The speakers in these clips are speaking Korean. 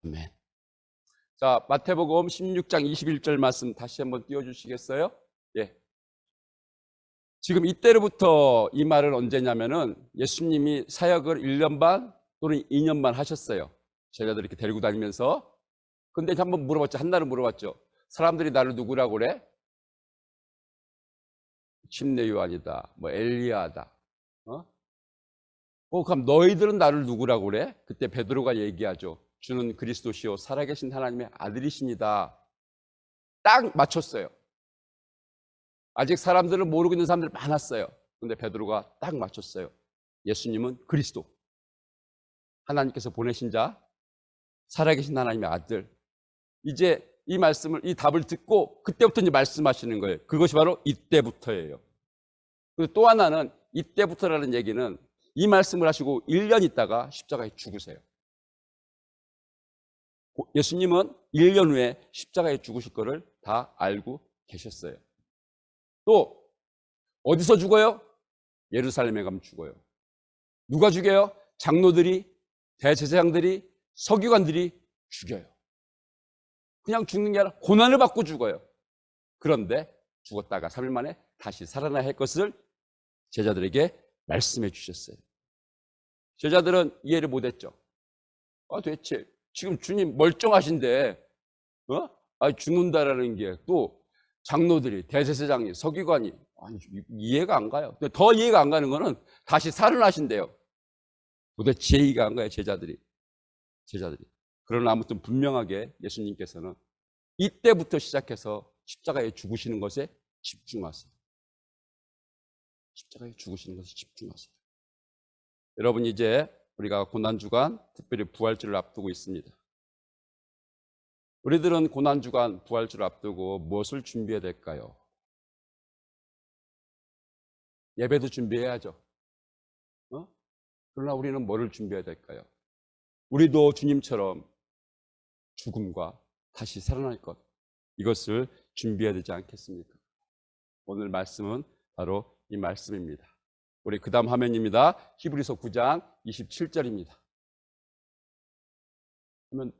아멘. 자, 마태복음 16장 21절 말씀 다시 한번 띄워주시겠어요? 예. 지금 이때로부터 이 말은 언제냐면은 예수님이 사역을 1년 반 또는 2년 반 하셨어요. 제자들 이렇게 데리고 다니면서. 근데 한번 물어봤죠. 한날은 물어봤죠. 사람들이 나를 누구라고 그래? 침례 요한이다. 뭐 엘리야다. 그럼 너희들은 나를 누구라고 그래? 그때 베드로가 얘기하죠. 주는 그리스도시요 살아계신 하나님의 아들이십니다. 딱 맞췄어요. 아직 사람들을 모르고 있는 사람들 많았어요. 근데 베드로가 딱 맞췄어요. 예수님은 그리스도, 하나님께서 보내신 자, 살아계신 하나님의 아들. 이제 이 말씀을, 이 답을 듣고 그때부터 이제 말씀하시는 거예요. 그것이 바로 이때부터예요. 그리고 또 하나는 이때부터라는 얘기는 이 말씀을 하시고 1년 있다가 십자가에 죽으세요. 예수님은 1년 후에 십자가에 죽으실 거를 다 알고 계셨어요. 또 어디서 죽어요? 예루살렘에 가면 죽어요. 누가 죽여요? 장로들이, 대제사장들이, 서기관들이 죽여요. 그냥 죽는 게 아니라 고난을 받고 죽어요. 그런데 죽었다가 3일 만에 다시 살아나야 할 것을 제자들에게 말씀해 주셨어요. 제자들은 이해를 못했죠. 도대체 지금 주님 멀쩡하신데 죽는다라는 게, 또 장로들이, 대제사장이, 서기관이, 이해가 안 가요. 근데 더 이해가 안 가는 거는 다시 살아나신대요. 도대체 이해가 안 가요, 제자들이. 그러나 아무튼 분명하게 예수님께서는 이때부터 시작해서 십자가에 죽으시는 것에 집중하세요. 십자가에 죽으시는 것에 집중하세요. 여러분, 이제 우리가 고난주간, 특별히 부활주를 앞두고 있습니다. 우리들은 고난주간, 부활주를 앞두고 무엇을 준비해야 될까요? 예배도 준비해야죠. 그러나 우리는 뭐를 준비해야 될까요? 우리도 주님처럼 죽음과 다시 살아날 것, 이것을 준비해야 되지 않겠습니까? 오늘 말씀은 바로 이 말씀입니다. 우리 그 다음 화면입니다. 히브리서 9장 27절입니다. 그러면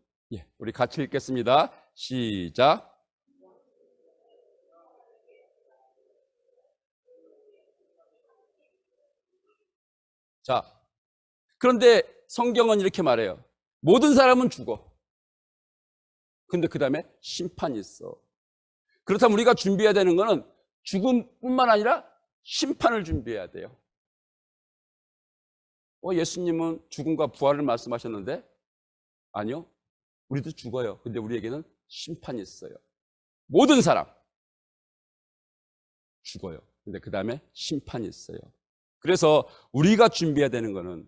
우리 같이 읽겠습니다. 시작. 자, 그런데 성경은 이렇게 말해요. 모든 사람은 죽어. 근데 그 다음에 심판이 있어. 그렇다면 우리가 준비해야 되는 거는 죽음뿐만 아니라 심판을 준비해야 돼요. 예수님은 죽음과 부활을 말씀하셨는데, 아니요, 우리도 죽어요. 근데 우리에게는 심판이 있어요. 모든 사람 죽어요. 근데 그 다음에 심판이 있어요. 그래서 우리가 준비해야 되는 거는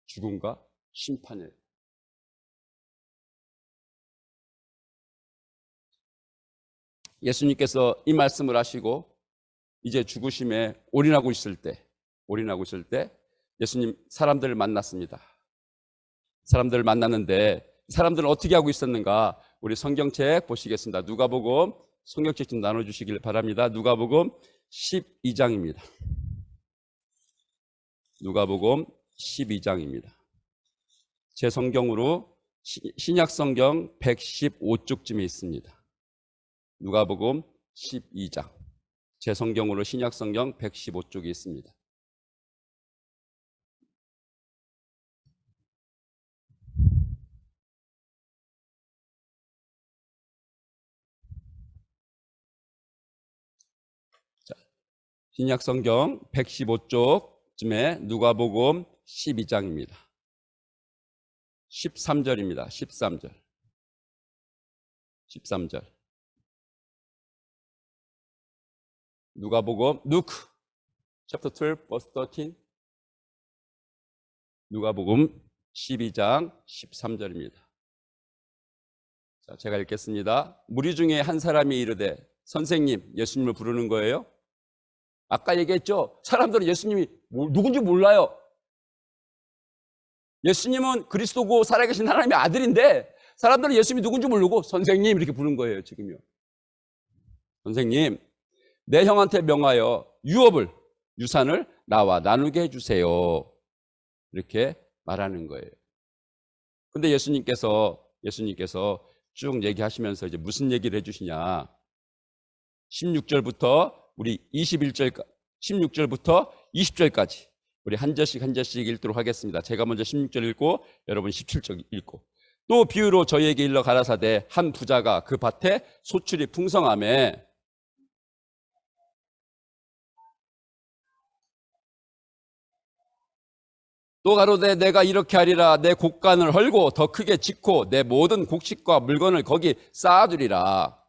죽음과 심판이에요. 예수님께서 이 말씀을 하시고 이제 죽으심에 올인하고 있을 때 예수님 사람들을 만났습니다. 사람들을 만났는데 사람들은 어떻게 하고 있었는가? 우리 성경책 보시겠습니다. 누가복음 성경책 좀 나눠주시길 바랍니다. 누가복음 12장입니다. 누가복음 12장입니다. 제 성경으로 신약성경 115쪽쯤에 있습니다. 누가복음 12장. 제 성경으로 신약성경 115쪽에 있습니다. 자, 신약성경 115쪽쯤에 누가복음 12장입니다. 13절입니다. 13절. 누가복음, Luke, chapter 12, verse 13. 누가복음 12장 13절입니다. 자, 제가 읽겠습니다. 무리 중에 한 사람이 이르되, 선생님, 예수님을 부르는 거예요. 아까 얘기했죠? 사람들은 예수님이 누군지 몰라요. 예수님은 그리스도고 살아계신 하나님의 아들인데 사람들은 예수님이 누군지 모르고 선생님 이렇게 부르는 거예요. 지금요. 선생님, 내 형한테 명하여 유산을 나와 나누게 해주세요. 이렇게 말하는 거예요. 근데 예수님께서 예수님께서 쭉 얘기하시면서 이제 무슨 얘기를 해주시냐. 16절부터 우리 16절부터 20절까지 우리 한 절씩 한 절씩 읽도록 하겠습니다. 제가 먼저 16절 읽고 여러분 17절 읽고. 또 비유로 저희에게 일러 가라사대 한 부자가 그 밭에 소출이 풍성하매 또 가로되 내가 이렇게 하리라 내 곡간을 헐고 더 크게 짓고 내 모든 곡식과 물건을 거기 쌓아두리라.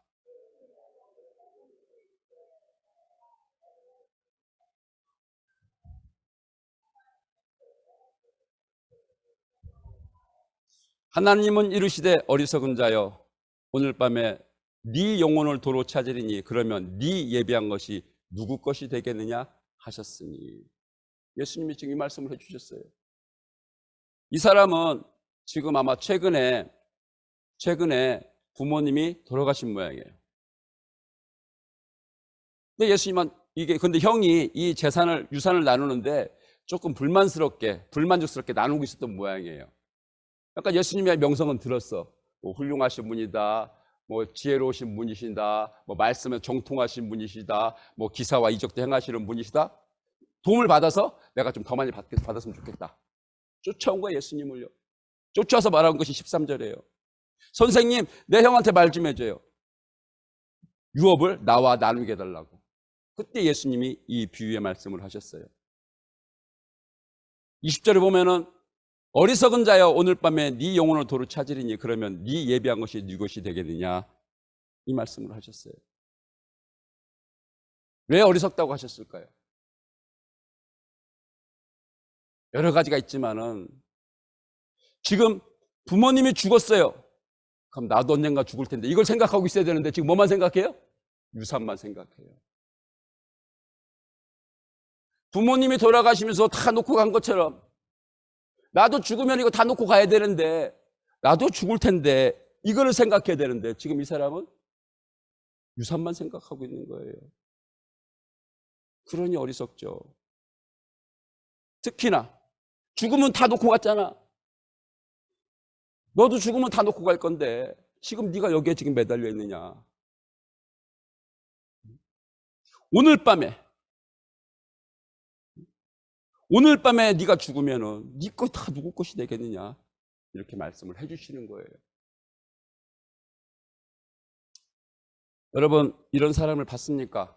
하나님은 이르시되 어리석은 자여 오늘 밤에 네 영혼을 도로 찾으리니 그러면 네 예비한 것이 누구 것이 되겠느냐 하셨으니. 예수님이 지금 이 말씀을 해주셨어요. 이 사람은 지금 아마 최근에 부모님이 돌아가신 모양이에요. 근데 예수님은 근데 형이 이 유산을 나누는데 조금 불만족스럽게 나누고 있었던 모양이에요. 약간 예수님의 명성은 들었어. 뭐 훌륭하신 분이다. 뭐 지혜로우신 분이시다. 뭐 말씀에 정통하신 분이시다. 뭐 기사와 이적도 행하시는 분이시다. 도움을 받아서 내가 좀 더 많이 받았으면 좋겠다. 쫓아온 거예요, 예수님을요. 쫓아와서 말한 것이 13절이에요. 선생님, 내 형한테 말 좀 해줘요. 유업을 나와 나누게 해달라고. 그때 예수님이 이 비유의 말씀을 하셨어요. 20절에 보면은 어리석은 자여 오늘 밤에 네 영혼을 도로 찾으리니 그러면 네 예비한 것이 네 것이 되겠느냐 이 말씀을 하셨어요. 왜 어리석다고 하셨을까요? 여러 가지가 있지만은 지금 부모님이 죽었어요. 그럼 나도 언젠가 죽을 텐데 이걸 생각하고 있어야 되는데 지금 뭐만 생각해요? 유산만 생각해요. 부모님이 돌아가시면서 다 놓고 간 것처럼 나도 죽으면 이거 다 놓고 가야 되는데 나도 죽을 텐데 이거를 생각해야 되는데 지금 이 사람은 유산만 생각하고 있는 거예요. 그러니 어리석죠. 특히나 죽으면 다 놓고 갔잖아. 너도 죽으면 다 놓고 갈 건데 지금 네가 여기에 지금 매달려 있느냐. 오늘 밤에 네가 죽으면은 네 거 다 누구 것이 되겠느냐 이렇게 말씀을 해주시는 거예요. 여러분 이런 사람을 봤습니까?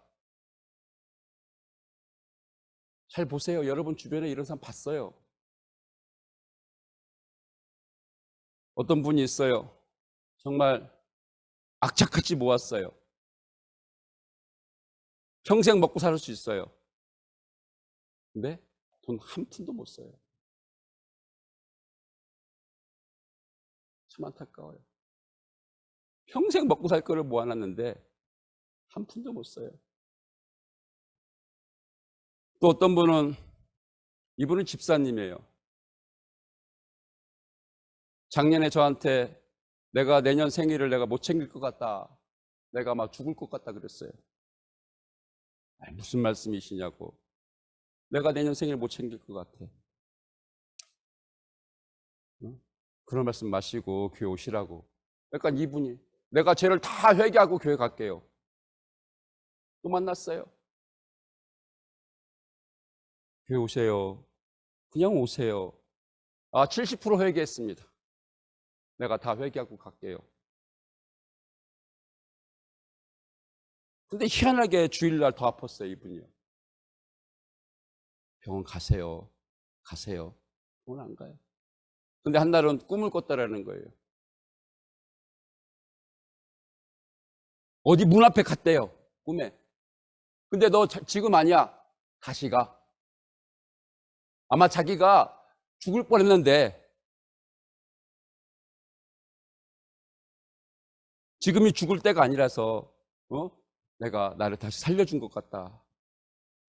잘 보세요. 여러분 주변에 이런 사람 봤어요. 어떤 분이 있어요. 정말 악착같이 모았어요. 평생 먹고 살 수 있어요. 근데 돈 한 푼도 못 써요. 참 안타까워요. 평생 먹고 살 거를 모아놨는데 한 푼도 못 써요. 또 어떤 분은 이분은 집사님이에요. 작년에 저한테 내가 내년 생일을 내가 못 챙길 것 같다. 내가 막 죽을 것 같다 그랬어요. 무슨 말씀이시냐고. 내가 내년 생일 못 챙길 것 같아. 그런 말씀 마시고 교회 오시라고. 약간 이분이 내가 죄를 다 회개하고 교회 갈게요. 또 만났어요. 교회 오세요. 그냥 오세요. 70% 회개했습니다. 내가 다 회개하고 갈게요. 근데 희한하게 주일날 더 아팠어요, 이분이요. 병원 가세요. 병원 안 가요. 근데 한 날은 꿈을 꿨다라는 거예요. 어디 문 앞에 갔대요, 꿈에. 근데 너 지금 아니야. 다시 가. 아마 자기가 죽을 뻔했는데 지금이 죽을 때가 아니라서 내가 나를 다시 살려준 것 같다.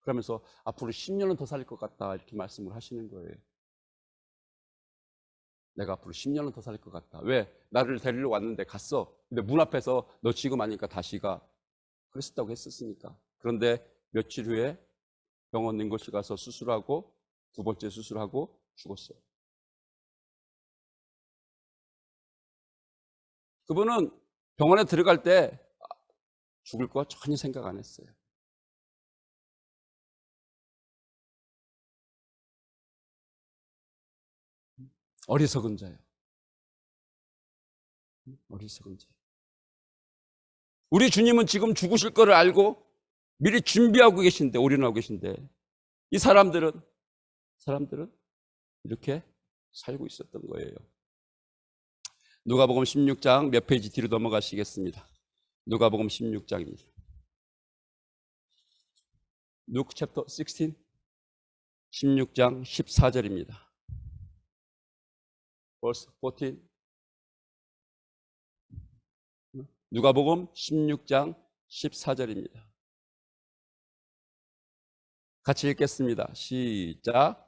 그러면서 앞으로 10년은 더 살 것 같다 이렇게 말씀을 하시는 거예요. 내가 앞으로 10년은 더 살 것 같다. 왜? 나를 데리러 왔는데 갔어. 근데 문 앞에서 너 지금 아니까 다시 가. 그랬었다고 했었으니까. 그런데 며칠 후에 병원 응급실 가서 수술하고 두 번째 수술하고 죽었어요. 그분은 병원에 들어갈 때 죽을 거 전혀 생각 안 했어요. 어리석은 자예요. 어리석은 자. 우리 주님은 지금 죽으실 거를 알고 미리 준비하고 계신데, 올인하고 계신데, 이 사람들은 이렇게 살고 있었던 거예요. 누가복음 16장 몇 페이지 뒤로 넘어가시겠습니다. 누가복음 16장입니다. Luke chapter 16, 16장 14절입니다. verse 14. 누가복음 16장 14절입니다. 같이 읽겠습니다. 시작.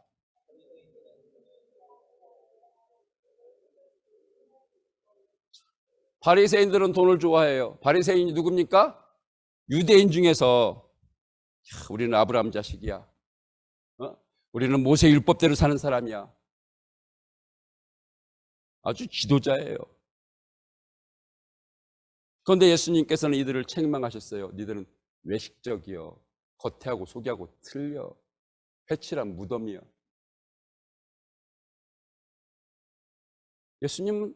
바리새인들은 돈을 좋아해요. 바리새인이 누굽니까? 유대인 중에서 우리는 아브라함 자식이야. 우리는 모세 율법대로 사는 사람이야. 아주 지도자예요. 그런데 예수님께서는 이들을 책망하셨어요. 니들은 외식적이요, 겉에하고 속에하고 틀려, 회칠한 무덤이요. 예수님은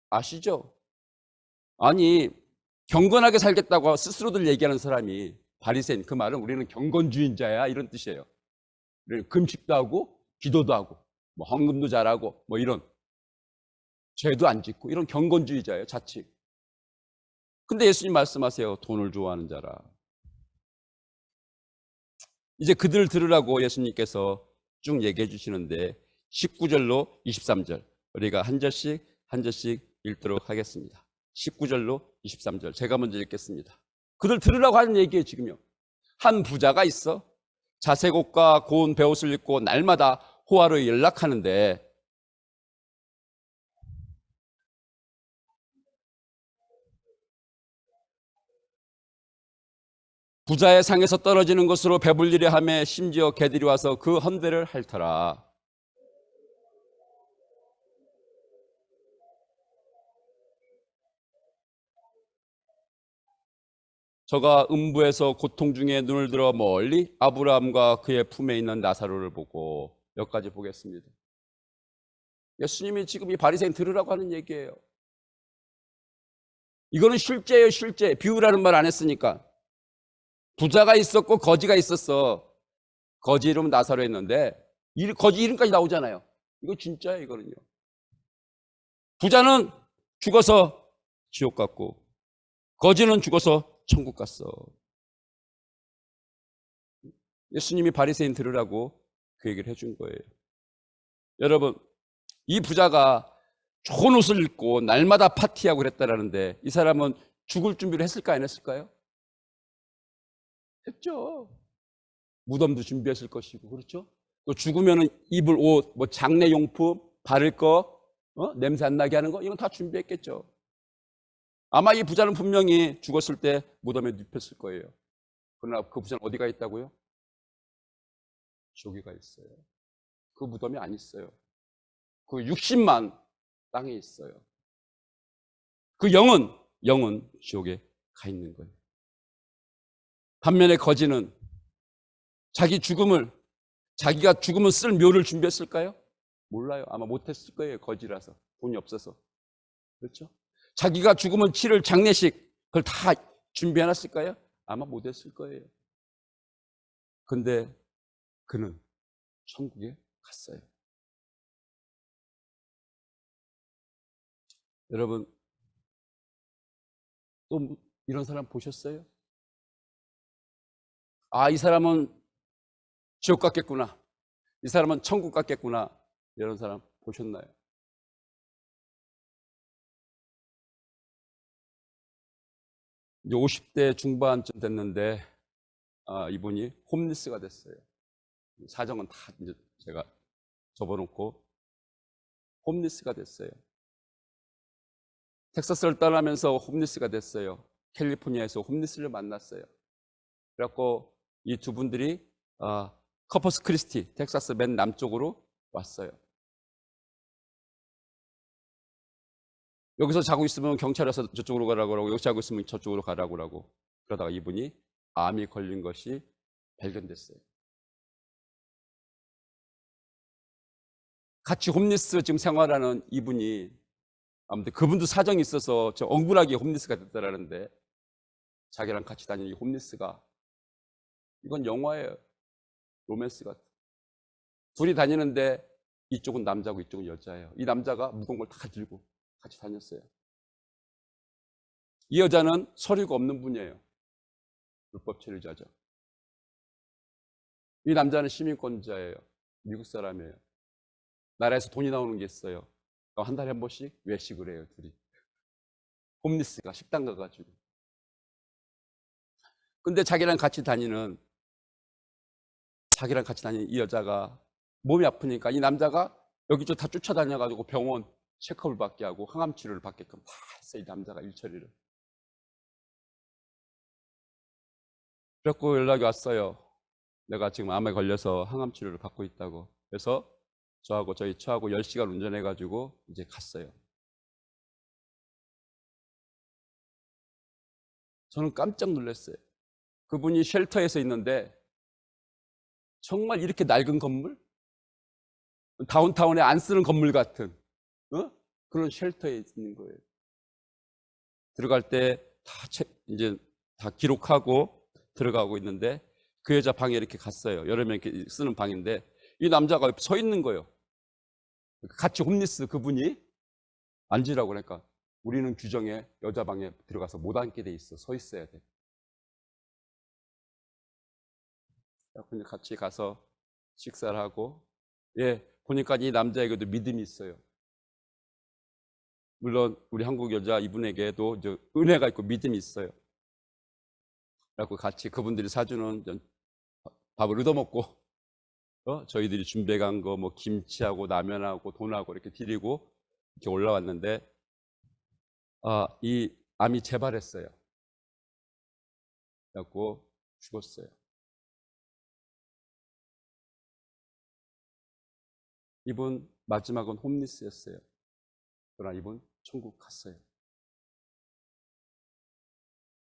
아시죠? 아니, 경건하게 살겠다고 스스로들 얘기하는 사람이 바리새인, 그 말은 우리는 경건주의자야 이런 뜻이에요. 우리는 금식도 하고 기도도 하고 뭐 헌금도 잘하고 뭐 이런, 죄도 안 짓고 이런 경건주의자예요, 자칫. 근데 예수님 말씀하세요. 돈을 좋아하는 자라. 이제 그들 들으라고 예수님께서 쭉 얘기해 주시는데 19절로 23절 우리가 한 절씩 읽도록 하겠습니다. 19절로 23절 제가 먼저 읽겠습니다. 그들 들으라고 하는 얘기예요. 지금요. 한 부자가 있어. 자색 옷과 고운 베옷을 입고 날마다 호화로 연락하는데 부자의 상에서 떨어지는 것으로 배불리려 하며 심지어 개들이 와서 그 헌배를 핥더라. 저가 음부에서 고통 중에 눈을 들어 멀리 아브라함과 그의 품에 있는 나사로를 보고, 여기까지 보겠습니다. 예수님이 지금 이 바리새인 들으라고 하는 얘기예요. 이거는 실제예요, 실제. 비유라는 말 안 했으니까. 부자가 있었고 거지가 있었어. 거지 이름은 나사로였는데 거지 이름까지 나오잖아요. 이거 진짜예요, 이거는요. 부자는 죽어서 지옥 갔고 거지는 죽어서 천국 갔어. 예수님이 바리새인 들으라고 그 얘기를 해준 거예요. 여러분, 이 부자가 좋은 옷을 입고 날마다 파티하고 그랬다라는데 이 사람은 죽을 준비를 했을까 안 했을까요? 했죠. 무덤도 준비했을 것이고, 그렇죠? 또 죽으면 입을 옷, 뭐 장례용품, 바를 거, 냄새 안 나게 하는 거, 이건 다 준비했겠죠. 아마 이 부자는 분명히 죽었을 때 무덤에 눕혔을 거예요. 그러나 그 부자는 어디가 있다고요? 지옥에 가 있어요. 그 무덤이 안 있어요. 그 60만 땅에 있어요. 그 영은 지옥에 가 있는 거예요. 반면에 거지는 자기가 죽음을 쓸 묘를 준비했을까요? 몰라요. 아마 못했을 거예요. 거지라서. 돈이 없어서. 그렇죠? 자기가 죽으면 치를 장례식, 그걸 다 준비해놨을까요? 아마 못했을 거예요. 근데 그는 천국에 갔어요. 여러분, 또 이런 사람 보셨어요? 아, 이 사람은 지옥 갔겠구나. 이 사람은 천국 갔겠구나. 이런 사람 보셨나요? 이제 50대 중반쯤 됐는데 이분이 홈리스가 됐어요. 사정은 다 이제 제가 접어놓고 홈리스가 됐어요. 텍사스를 떠나면서 홈리스가 됐어요. 캘리포니아에서 홈리스를 만났어요. 그래갖고 이 두 분들이 커퍼스 크리스티, 텍사스 맨 남쪽으로 왔어요. 여기서 자고 있으면 경찰 와서 저쪽으로 가라고 그러고, 여기 자고 있으면 저쪽으로 가라고 그러고. 그러다가 이분이 암이 걸린 것이 발견됐어요. 같이 홈리스 지금 생활하는 이분이, 아무튼 그분도 사정이 있어서 저 억울하게 홈리스가 됐다라는데, 자기랑 같이 다니는 이 홈리스가, 이건 영화예요. 로맨스 같은. 둘이 다니는데 이쪽은 남자고 이쪽은 여자예요. 이 남자가 무거운 걸 다 들고 같이 다녔어요. 이 여자는 서류가 없는 분이에요. 불법 체류자죠. 이 남자는 시민권자예요. 미국 사람이에요. 나라에서 돈이 나오는 게 있어요. 한 달에 한 번씩 외식을 해요, 둘이. 홈리스가 식당 가가지고. 근데 자기랑 같이 다니는 이 여자가 몸이 아프니까 이 남자가 여기저기 다 쫓아다녀가지고 병원 체크업을 받게 하고 항암 치료를 받게끔 다 했어요, 이 남자가 일처리를. 그래갖고 연락이 왔어요. 내가 지금 암에 걸려서 항암 치료를 받고 있다고. 그래서 저희 처하고 10시간 운전해가지고 이제 갔어요. 저는 깜짝 놀랐어요. 그분이 쉘터에서 있는데 정말 이렇게 낡은 건물? 다운타운에 안 쓰는 건물 같은 그런 쉘터에 있는 거예요. 들어갈 때 이제 다 기록하고 들어가고 있는데 그 여자 방에 이렇게 갔어요. 여러 명 이렇게 쓰는 방인데 이 남자가 서 있는 거예요. 같이 홈리스 그분이 앉으라고 그러니까 우리는 규정에 여자 방에 들어가서 못 앉게 돼 있어. 서 있어야 돼. 그래서 같이 가서 식사를 하고, 보니까 이 남자에게도 믿음이 있어요. 물론 우리 한국 여자 이분에게도 이제 은혜가 있고 믿음이 있어요. 그래서 같이 그분들이 사주는 밥을 얻어먹고, 저희들이 준비해 간 거 뭐 김치하고 라면하고 돈하고 이렇게 드리고 이렇게 올라왔는데, 이 암이 재발했어요. 그래갖고 죽었어요. 이분 마지막은 홈리스였어요. 그러나 이분 천국 갔어요.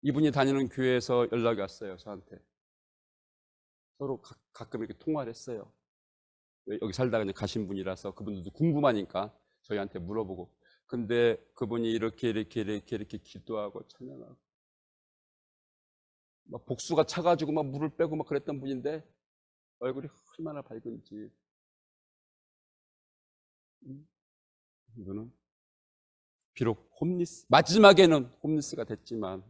이분이 다니는 교회에서 연락이 왔어요, 저한테. 서로 가끔 이렇게 통화를 했어요. 여기 살다가 이제 가신 분이라서 그분들도 궁금하니까 저희한테 물어보고. 근데 그분이 이렇게 기도하고 찬양하고 막 복수가 차가지고 막 물을 빼고 막 그랬던 분인데 얼굴이 얼마나 밝은지. 이분은 비록 마지막에는 홈리스가 됐지만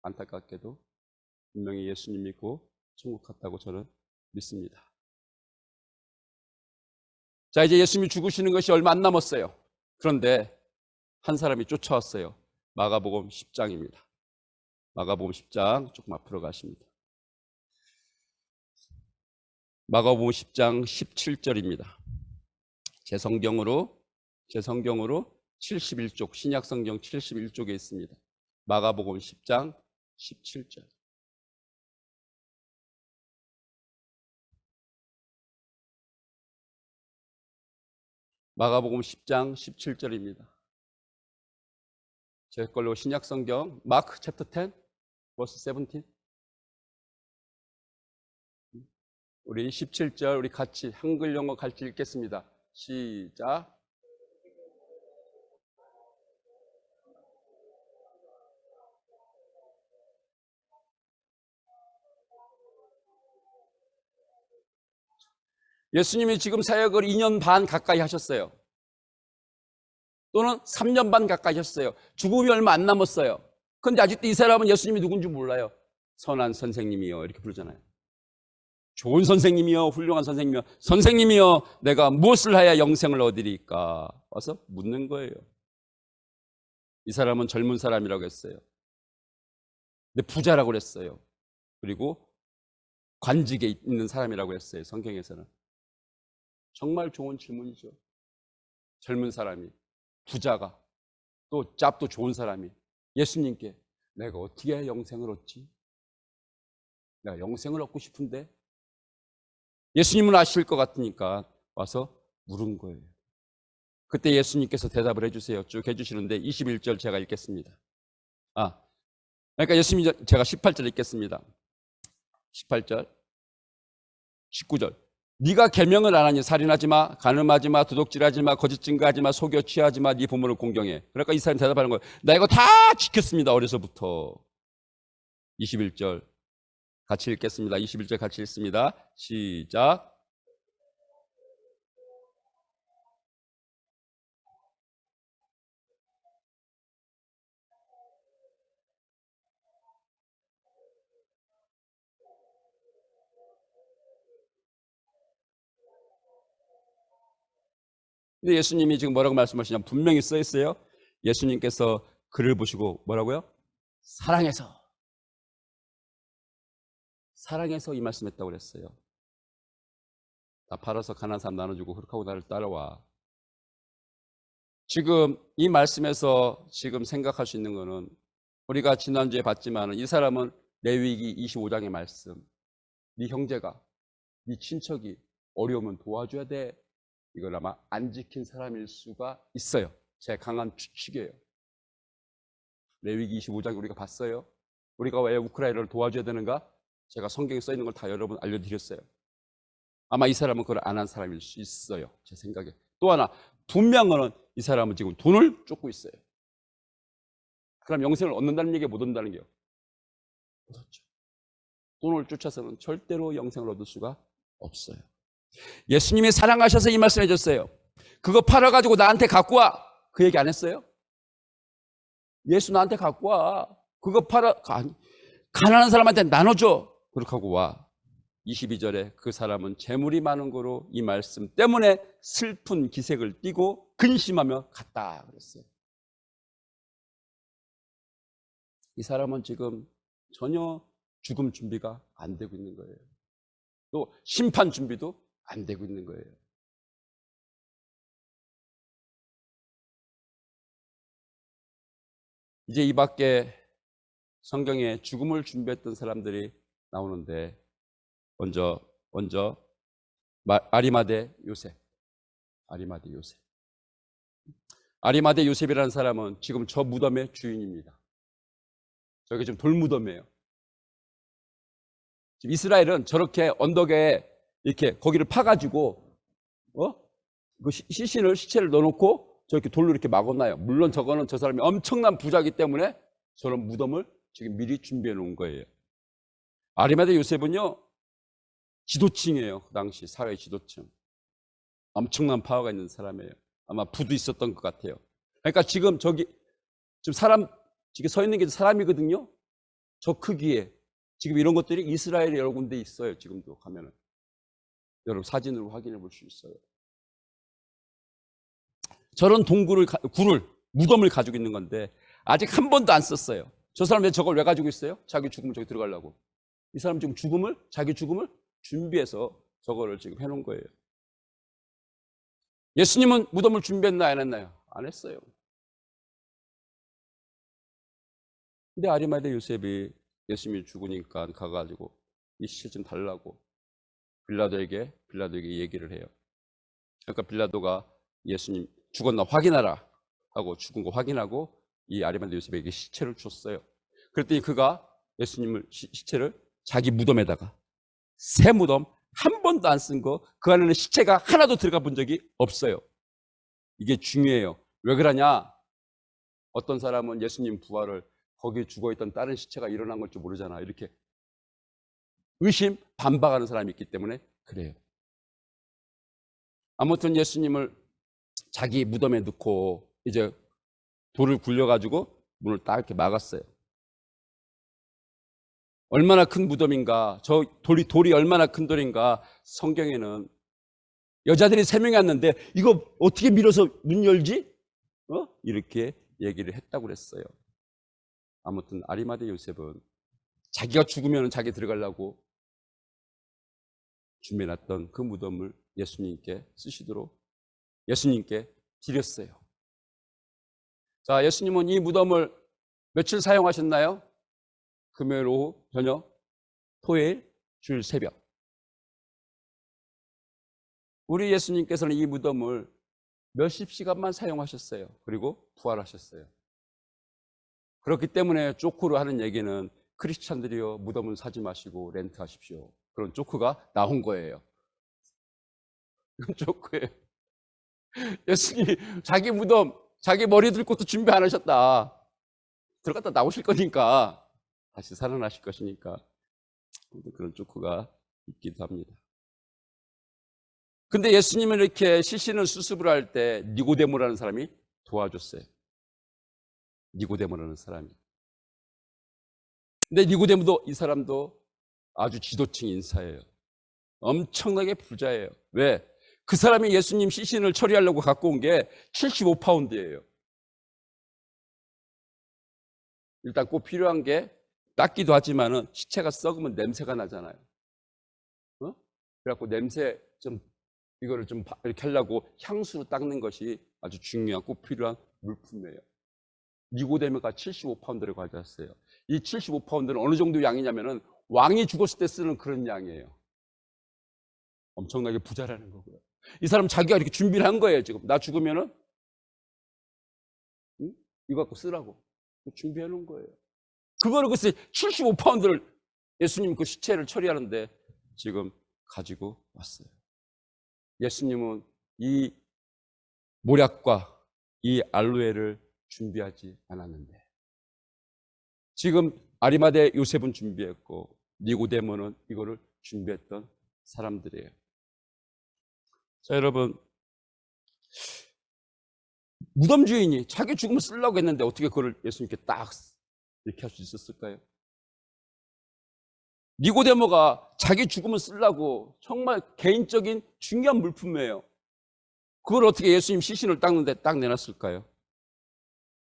안타깝게도 분명히 예수님 믿고 천국 갔다고 저는 믿습니다. 자, 이제 예수님이 죽으시는 것이 얼마 안 남았어요. 그런데 한 사람이 쫓아왔어요. 마가복음 10장입니다. 마가복음 10장 조금 앞으로 가십니다. 마가복음 10장 17절입니다. 제 성경으로 71쪽, 신약성경 71쪽에 있습니다. 마가복음 10장 17절. 마가복음 10장 17절입니다. 제 걸로 신약성경 마크 챕터 10 verse 17. 우리 17절 우리 같이 한글 영어 같이 읽겠습니다. 시작. 예수님이 지금 사역을 2년 반 가까이 하셨어요. 또는 3년 반 가까이 하셨어요. 죽음이 얼마 안 남았어요. 그런데 아직도 이 사람은 예수님이 누군지 몰라요. 선한 선생님이요 이렇게 부르잖아요. 좋은 선생님이요, 훌륭한 선생님이요, 선생님이요, 내가 무엇을 하여 영생을 얻으리까? 와서 묻는 거예요. 이 사람은 젊은 사람이라고 했어요. 근데 부자라고 그랬어요. 그리고 관직에 있는 사람이라고 했어요. 성경에서는. 정말 좋은 질문이죠. 젊은 사람이, 부자가, 또 짭도 좋은 사람이 예수님께 내가 어떻게 영생을 얻지? 내가 영생을 얻고 싶은데 예수님은 아실 것 같으니까 와서 물은 거예요. 그때 예수님께서 대답을 해주세요. 쭉 해주시는데 21절 제가 읽겠습니다. 그러니까 예수님이, 제가 18절 읽겠습니다. 18절, 19절. 네가 계명을 안 하니 살인하지 마, 간음하지 마, 도둑질하지 마, 거짓 증거하지 마, 속여 취하지 마, 네 부모를 공경해. 그러니까 이 사람이 대답하는 거예요. 나 이거 다 지켰습니다. 어려서부터. 21절 같이 읽겠습니다. 21절 같이 읽습니다. 시작. 근데 예수님이 지금 뭐라고 말씀하시냐면 분명히 써 있어요. 예수님께서 글을 보시고 뭐라고요? 사랑해서 이 말씀했다고 그랬어요. 다 팔아서 가난한 사람 나눠주고 그렇게 하고 나를 따라와. 지금 이 말씀에서 지금 생각할 수 있는 거는 우리가 지난주에 봤지만 이 사람은 레위기 25장의 말씀, 네 형제가, 네 친척이 어려우면 도와줘야 돼. 이걸 아마 안 지킨 사람일 수가 있어요. 제 강한 추측이에요. 레위기 25장 우리가 봤어요. 우리가 왜 우크라이나를 도와줘야 되는가? 제가 성경에 써 있는 걸 다 여러분 알려드렸어요. 아마 이 사람은 그걸 안 한 사람일 수 있어요. 제 생각에. 또 하나, 분명한 이 사람은 지금 돈을 쫓고 있어요. 그럼 영생을 얻는다는 얘기가 못 얻는다는 게요. 못 얻죠. 돈을 쫓아서는 절대로 영생을 얻을 수가 없어요. 예수님이 사랑하셔서 이 말씀 해줬어요. 그거 팔아가지고 나한테 갖고 와. 그 얘기 안 했어요? 예수 나한테 갖고 와. 그거 팔아, 가난한 사람한테 나눠줘. 그렇게 하고 와. 22절에 그 사람은 재물이 많은 거로 이 말씀 때문에 슬픈 기색을 띠고 근심하며 갔다 그랬어요. 이 사람은 지금 전혀 죽음 준비가 안 되고 있는 거예요. 또 심판 준비도 안 되고 있는 거예요. 이제 이 밖에 성경에 죽음을 준비했던 사람들이 나오는데 먼저 아리마대 요셉. 아리마대 요셉이라는 사람은 지금 저 무덤의 주인입니다. 저게 지금 돌무덤이에요. 지금 이스라엘은 저렇게 언덕에 이렇게 거기를 파가지고 그 시체를 넣어놓고 저렇게 돌로 이렇게 막아놔요. 물론 저거는 저 사람이 엄청난 부자이기 때문에 저런 무덤을 지금 미리 준비해 놓은 거예요. 아리마대 요셉은요 지도층이에요. 그 당시 사회 지도층. 엄청난 파워가 있는 사람이에요. 아마 부도 있었던 것 같아요. 그러니까 지금 저기 사람 지금 서 있는 게 사람이거든요. 저 크기에 지금 이런 것들이 이스라엘에 여러 군데 있어요. 지금도 가면은 여러분 사진으로 확인해 볼 수 있어요. 저런 무덤을 가지고 있는 건데 아직 한 번도 안 썼어요. 저 사람 저걸 왜 가지고 있어요? 자기 죽으면 저기 들어가려고. 이 사람 지금 자기 죽음을 준비해서 저거를 지금 해놓은 거예요. 예수님은 무덤을 준비했나 안 했나요? 안 했어요. 근데 아리마대 요셉이 예수님이 죽으니까 가가지고 이 시체 좀 달라고 빌라도에게 얘기를 해요. 그러니까 빌라도가 예수님 죽었나 확인하라 하고 죽은 거 확인하고 이 아리마대 요셉에게 시체를 줬어요. 그랬더니 그가 예수님을 시체를 자기 무덤에다가 새 무덤 한 번도 안 쓴 거 그 안에는 시체가 하나도 들어가 본 적이 없어요. 이게 중요해요. 왜 그러냐? 어떤 사람은 예수님 부활을 거기에 죽어있던 다른 시체가 일어난 걸 줄 모르잖아. 이렇게 반박하는 사람이 있기 때문에 그래요. 아무튼 예수님을 자기 무덤에 넣고 이제 돌을 굴려가지고 문을 딱 이렇게 막았어요. 얼마나 큰 무덤인가, 저 돌이 얼마나 큰 돌인가. 성경에는 여자들이 3명이 왔는데 이거 어떻게 밀어서 문 열지? 이렇게 얘기를 했다고 그랬어요. 아무튼 아리마대 요셉은 자기가 죽으면 자기 들어가려고 준비해놨던 그 무덤을 예수님께 쓰시도록 예수님께 드렸어요. 자, 예수님은 이 무덤을 며칠 사용하셨나요? 금요일 오후, 저녁, 토요일, 주일 새벽. 우리 예수님께서는 이 무덤을 몇십 시간만 사용하셨어요. 그리고 부활하셨어요. 그렇기 때문에 조크로 하는 얘기는 크리스찬들이요, 무덤은 사지 마시고 렌트하십시오. 그런 조크가 나온 거예요. 이건 조크예요. 예수님이 자기 무덤, 자기 머리 들 곳도 준비 안 하셨다. 들어갔다 나오실 거니까, 다시 살아나실 것이니까. 그런 조크가 있기도 합니다. 근데 예수님은 이렇게 시신을 수습을 할 때 니고데모라는 사람이 도와줬어요. 니고데모라는 사람이. 근데 니고데모도, 이 사람도 아주 지도층 인사예요. 엄청나게 부자예요. 왜? 그 사람이 예수님 시신을 처리하려고 갖고 온 게 75파운드예요. 일단 꼭 필요한 게, 닦기도 하지만은 시체가 썩으면 냄새가 나잖아요. 어? 그래갖고 냄새 좀, 이거를 좀 이렇게 하려고 향수로 닦는 것이 아주 중요한 꼭 필요한 물품이에요. 니고데모가 75파운드를 가져왔어요. 이 75파운드는 어느 정도 양이냐면은 왕이 죽었을 때 쓰는 그런 양이에요. 엄청나게 부자라는 거고요. 이 사람 자기가 이렇게 준비를 한 거예요. 지금 나 죽으면은 이거 갖고 쓰라고 준비해 놓은 거예요. 그거를 글쎄 75파운드를 예수님 그 시체를 처리하는데 지금 가지고 왔어요. 예수님은 이 모략과 이 알로에를 준비하지 않았는데, 지금 아리마대 요셉은 준비했고 니고데모는 이거를 준비했던 사람들이에요. 자, 여러분, 무덤 주인이 자기 죽음을 쓰려고 했는데 어떻게 그걸 예수님께 딱 이렇게 할 수 있었을까요? 니고데모가 자기 죽음을 쓰려고 정말 개인적인 중요한 물품이에요. 그걸 어떻게 예수님 시신을 닦는데 딱 내놨을까요?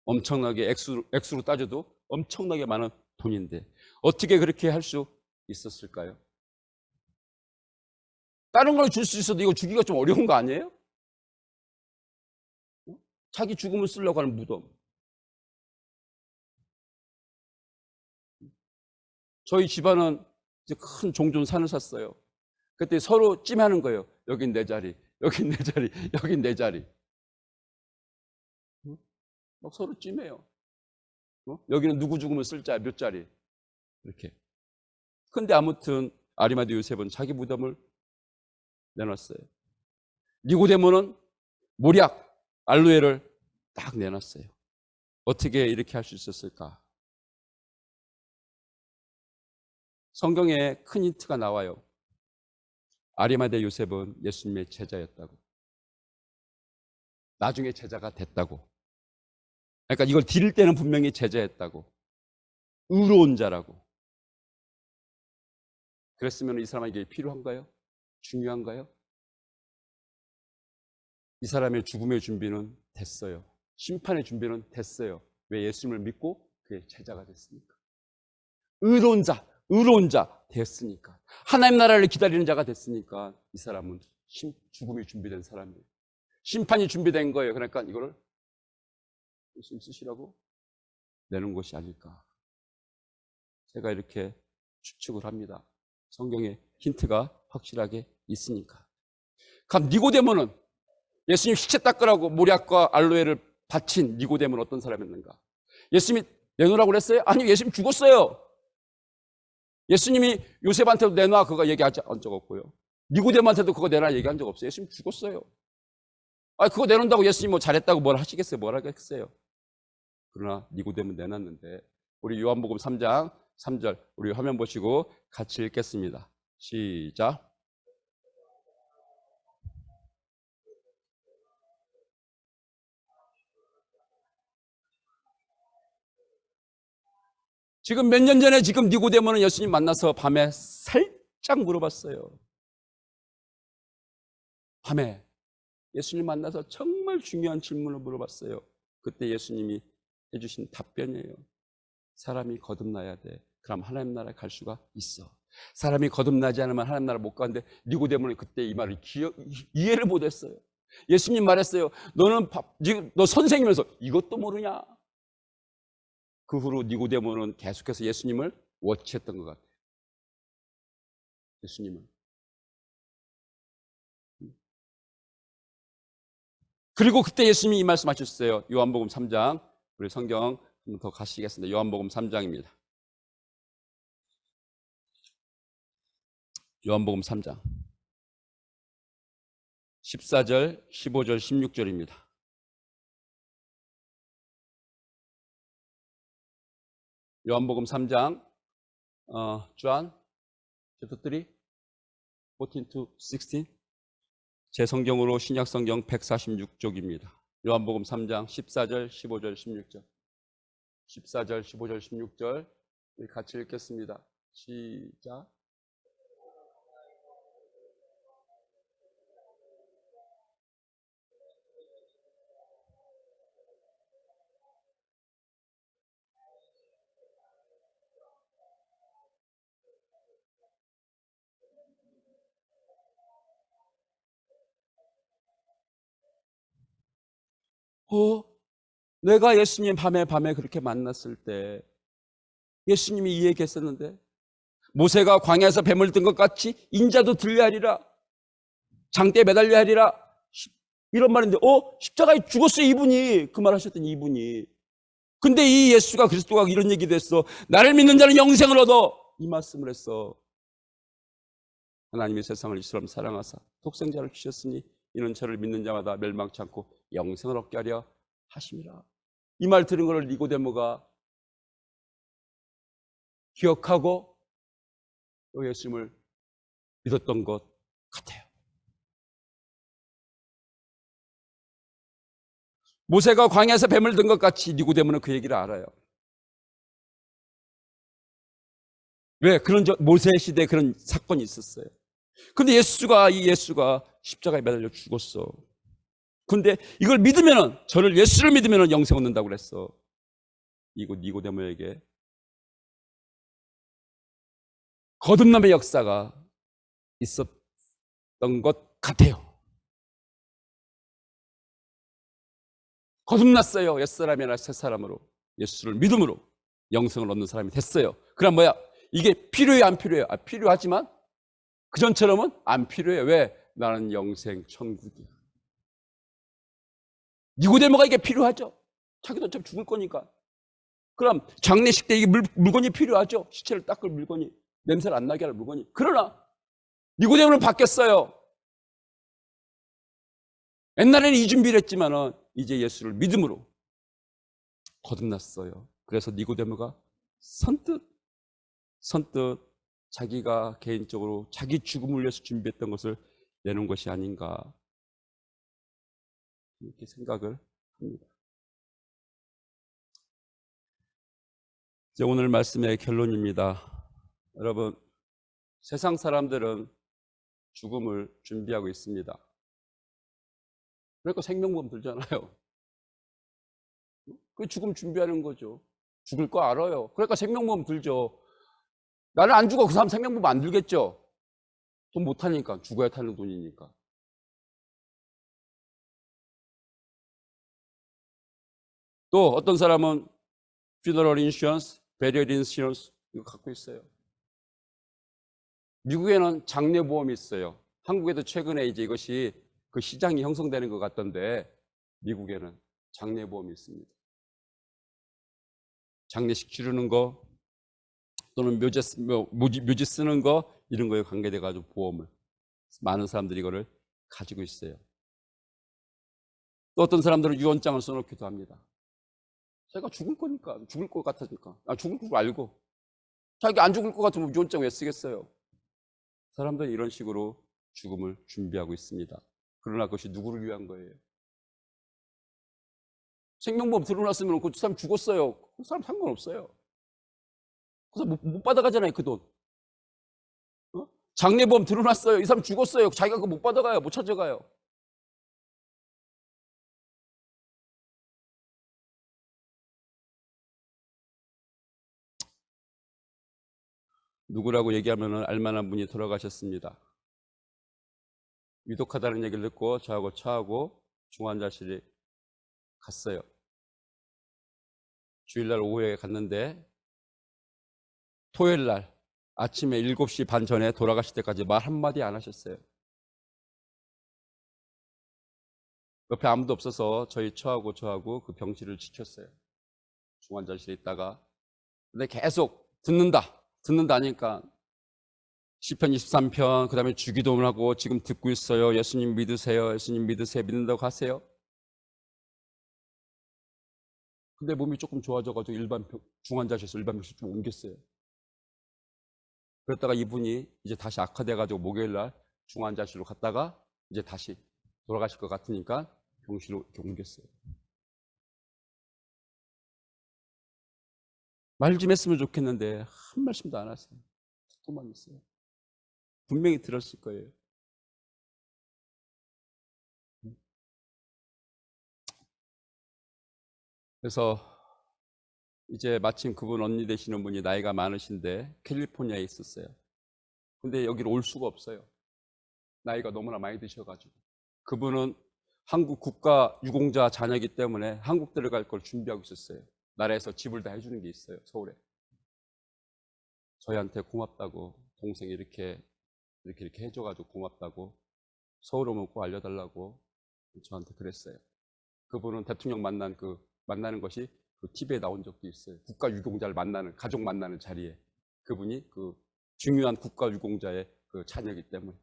엄청나게 액수로 따져도 엄청나게 많은 돈인데 어떻게 그렇게 할 수 있었을까요? 다른 걸 줄 수 있어도 이거 주기가 좀 어려운 거 아니에요? 자기 죽음을 쓰려고 하는 무덤. 저희 집안은 이제 큰 종전 산을 샀어요. 그때 서로 찜하는 거예요. 여긴 내 자리, 여긴 내 자리, 여긴 내 자리. 막 서로 찜해요. 여기는 누구 죽으면 쓸 자리, 몇 자리. 이렇게. 근데 아무튼 아리마대 요셉은 자기 무덤을 내놨어요. 니고데모는 모략, 알로에를 딱 내놨어요. 어떻게 이렇게 할 수 있었을까? 성경에 큰 힌트가 나와요. 아리마대 요셉은 예수님의 제자였다고. 나중에 제자가 됐다고. 그러니까 이걸 드릴 때는 분명히 제자였다고. 의로운 자라고. 그랬으면 이 사람에게 필요한가요? 중요한가요? 이 사람의 죽음의 준비는 됐어요. 심판의 준비는 됐어요. 왜? 예수님을 믿고 그의 제자가 됐으니까. 의로운 자 됐으니까. 하나님 나라를 기다리는 자가 됐으니까 이 사람은 죽음이 준비된 사람이에요. 심판이 준비된 거예요. 그러니까 이거를 예수님 쓰시라고 내는 것이 아닐까. 제가 이렇게 추측을 합니다. 성경에 힌트가 확실하게 있으니까. 그럼 니고데모는 예수님 시체 닦으라고 모략과 알로에를 바친 니고데모는 어떤 사람이었는가? 예수님이 내놓으라고 그랬어요? 아니, 예수님 죽었어요. 예수님이 요셉한테도 내놔 그거 얘기한 적 없고요. 니고데모한테도 그거 내놔 얘기한 적 없어요. 예수님 죽었어요. 아, 그거 내놓는다고 예수님 뭐 잘했다고 뭘 하시겠어요? 뭘 하겠어요? 그러나 니고데모 내놨는데, 우리 요한복음 3장 3절 우리 화면 보시고 같이 읽겠습니다. 시작. 지금 몇 년 전에 지금 니고데모는 예수님 만나서 밤에 살짝 물어봤어요. 밤에 예수님 만나서 정말 중요한 질문을 물어봤어요. 그때 예수님이 해주신 답변이에요. 사람이 거듭나야 돼. 그럼 하나님 나라에 갈 수가 있어. 사람이 거듭나지 않으면 하나님 나라 못 가는데 니고데모는 그때 이 말을 이해를 못했어요. 예수님 말했어요. 너는 지금 너 선생이면서 이것도 모르냐? 그 후로 니고데모는 계속해서 예수님을 워치했던 것 같아요. 예수님은. 그리고 그때 예수님이 이 말씀하셨어요. 요한복음 3장. 우리 성경 좀 더 가시겠습니다. 요한복음 3장입니다. 요한복음 3장 14절, 15절, 16절입니다. 요한복음 3장 John chapter 3 14 to 16. 제 성경으로 신약 성경 146쪽입니다. 요한복음 3장 14절, 15절, 16절. 14절, 15절, 16절 우리 같이 읽겠습니다. 시작. 내가 예수님 밤에 그렇게 만났을 때 예수님이 이 얘기했었는데 모세가 광야에서 뱀을 든 것 같이 인자도 들려야 하리라. 장대에 매달려야 하리라. 이런 말인데 십자가에 죽었어요 이분이. 그 말 하셨더니 이분이. 근데 이 예수가 그리스도가 이런 얘기도 했어. 나를 믿는 자는 영생을 얻어. 이 말씀을 했어. 하나님이 세상을 이처럼 사랑하사 독생자를 주셨으니 이는 저를 믿는 자마다 멸망치 않고 영생을 얻게 하려 하심이라. 이 말 들은 것을 니고데모가 기억하고 또 예수님을 믿었던 것 같아요. 모세가 광야에서 뱀을 든 것 같이 니고데모는 그 얘기를 알아요. 왜? 모세 시대에 그런 사건이 있었어요. 근데 이 예수가 십자가에 매달려 죽었어. 근데 이걸 믿으면은, 예수를 믿으면은 영생 얻는다고 그랬어. 이거 니고데모에게 거듭남의 역사가 있었던 것 같아요. 거듭났어요. 옛사람이 아니라 새사람으로 예수를 믿음으로 영생을 얻는 사람이 됐어요. 그럼 뭐야? 이게 필요해 안 필요해요? 필요하지만 그전처럼은 안 필요해. 왜? 나는 영생 천국이야. 니고데모가 이게 필요하죠. 자기도 어차피 죽을 거니까. 그럼 장례식 때 이게 물건이 필요하죠. 시체를 닦을 물건이, 냄새를 안 나게 할 물건이. 그러나 니고데모는 바뀌었어요. 옛날에는 이 준비를 했지만은 이제 예수를 믿음으로 거듭났어요. 그래서 니고데모가 선뜻 자기가 개인적으로 자기 죽음을 위해서 준비했던 것을 내놓은 것이 아닌가 이렇게 생각을 합니다. 이제 오늘 말씀의 결론입니다. 여러분, 세상 사람들은 죽음을 준비하고 있습니다. 그러니까 생명보험 들잖아요. 그 죽음 준비하는 거죠. 죽을 거 알아요. 그러니까 생명보험 들죠. 나는 안 죽어. 그 사람 생명보험 안 들겠죠. 돈 못 타니까. 죽어야 타는 돈이니까. 또 어떤 사람은 funeral insurance, burial insurance 이거 갖고 있어요. 미국에는 장례보험이 있어요. 한국에도 최근에 이제 이것이 그 시장이 형성되는 것 같던데 미국에는 장례보험이 있습니다. 장례식 치르는 거 또는 묘지 쓰는 거 이런 거에 관계돼 가지고 보험을 많은 사람들이 이거를 가지고 있어요. 또 어떤 사람들은 유언장을 써놓기도 합니다. 자기가 죽을 거니까, 죽을 것 같으니까, 죽을 걸 알고 자기가 안 죽을 것 같으면 유언장 왜 쓰겠어요? 사람들은 이런 식으로 죽음을 준비하고 있습니다. 그러나 그것이 누구를 위한 거예요? 생명보험 들어놨으면 그 사람 죽었어요. 그 사람 상관없어요. 그 사람 못 받아가잖아요, 그 돈. 장례보험 들어놨어요. 이 사람 죽었어요. 자기가 그거 못 받아가요. 못 찾아가요. 누구라고 얘기하면 알만한 분이 돌아가셨습니다. 위독하다는 얘기를 듣고 저하고 처하고 중환자실에 갔어요. 주일날 오후에 갔는데 토요일날 아침에 7시 반 전에 돌아가실 때까지 말 한마디 안 하셨어요. 옆에 아무도 없어서 저희 처하고 저하고 그 병실을 지켰어요. 중환자실에 있다가. 근데 계속 듣는다 하니까 시편 23편, 그 다음에 주기도문을 하고 지금 듣고 있어요. 예수님 믿으세요. 예수님 믿으세요. 믿는다고 하세요. 근데 몸이 조금 좋아져가지고 중환자실에서 일반 병실 좀 옮겼어요. 그랬다가 이분이 이제 다시 악화돼가지고 목요일날 중환자실로 갔다가 이제 다시 돌아가실 것 같으니까 병실로 이렇게 옮겼어요. 말 좀 했으면 좋겠는데 한 말씀도 안 하세요. 듣고만 있어요. 분명히 들었을 거예요. 그래서 이제 마침 그분 언니 되시는 분이 나이가 많으신데 캘리포니아에 있었어요. 근데 여기로 올 수가 없어요. 나이가 너무나 많이 드셔가지고. 그분은 한국 국가 유공자 자녀이기 때문에 한국 들어갈 걸 준비하고 있었어요. 나라에서 집을 다 해주는 게 있어요. 서울에. 저희한테 고맙다고, 동생이 이렇게 해줘가지고 고맙다고, 서울 오면 꼭 알려달라고 저한테 그랬어요. 그분은 대통령 만나는 것이 그 TV에 나온 적도 있어요. 국가 유공자를 만나는, 가족 만나는 자리에. 그분이 그 중요한 국가 유공자의 그 자녀이기 때문에.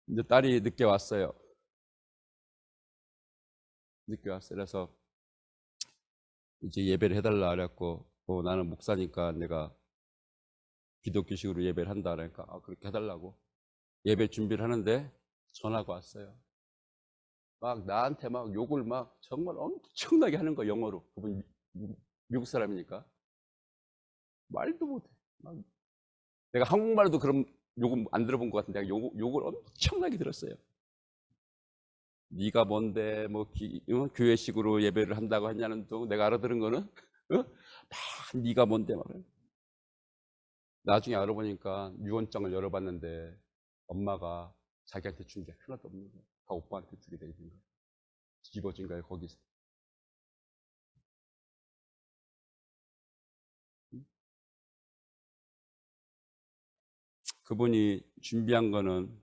이제 딸이 늦게 왔어요. 그래서 이제 예배를 해달라 그랬고, 나는 목사니까 내가 기독교식으로 예배를 한다 그러니까 그렇게 해달라고 예배 준비를 하는데 전화가 왔어요. 막 나한테 막 욕을 막 정말 엄청나게 하는 거, 영어로. 그분 미국 사람이니까 말도 못해. 내가 한국말도 그럼 욕은 안 들어본 것 같은데 내가 욕을 엄청나게 들었어요. 네가 뭔데 뭐 교회식으로 예배를 한다고 했냐는 또 내가 알아들은 거는 막 네가 뭔데 막. 나중에 알아보니까 유언장을 열어봤는데 엄마가 자기한테 준 게 하나도 없는 거예요. 다 오빠한테 주게 돼 있는 거예요. 뒤집어진 거예요, 거기서. 그분이 준비한 거는,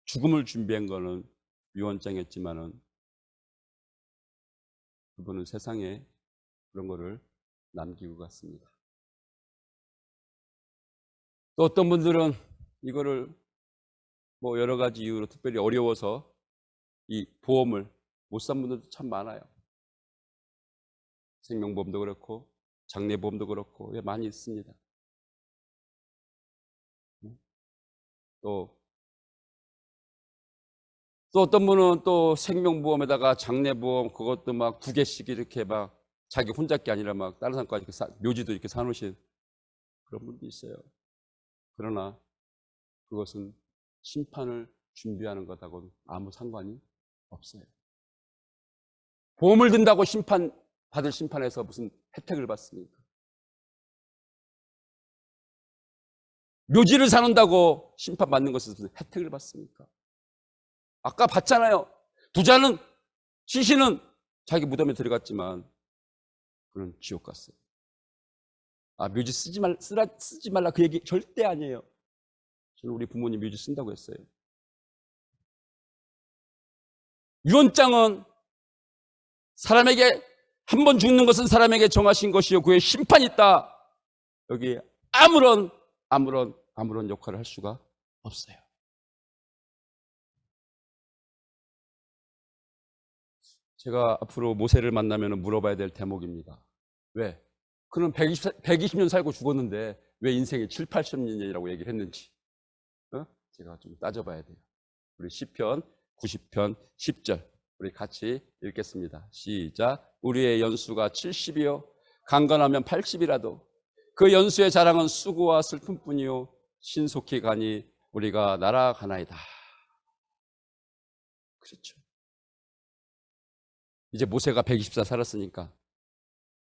죽음을 준비한 거는 유언장이었지만은 그분은 세상에 그런 거를 남기고 갔습니다. 또 어떤 분들은 이거를 뭐 여러 가지 이유로 특별히 어려워서 이 보험을 못 산 분들도 참 많아요. 생명보험도 그렇고 장례보험도 그렇고 많이 있습니다. 또 어떤 분은 또 생명보험에다가 장례보험 그것도 막 2개씩 이렇게 막 자기 혼자 게 아니라 막 다른 사람까지 묘지도 이렇게 사놓으신 그런 분도 있어요. 그러나 그것은 심판을 준비하는 것하고는 아무 상관이 없어요. 보험을 든다고 받을 심판에서 무슨 혜택을 받습니까? 묘지를 사놓는다고 심판받는 것에서 무슨 혜택을 받습니까? 아까 봤잖아요. 부자는, 시신은 자기 무덤에 들어갔지만 그는 지옥 갔어요. 묘지 쓰지 말라 그 얘기 절대 아니에요. 저는 우리 부모님 묘지 쓴다고 했어요. 유언장은 사람에게 한 번 죽는 것은 사람에게 정하신 것이요 그의 심판이 있다. 여기 아무런 역할을 할 수가 없어요. 제가 앞으로 모세를 만나면 물어봐야 될 대목입니다. 왜? 그는 120년 살고 죽었는데 왜 인생이 7, 80년이라고 얘기를 했는지 제가 좀 따져봐야 돼요. 우리 시편 90편 10절 우리 같이 읽겠습니다. 시작. 우리의 연수가 70이요 강건하면 80이라도 그 연수의 자랑은 수고와 슬픔뿐이요 신속히 가니 우리가 날아가나이다. 그렇죠. 이제 모세가 124 살았으니까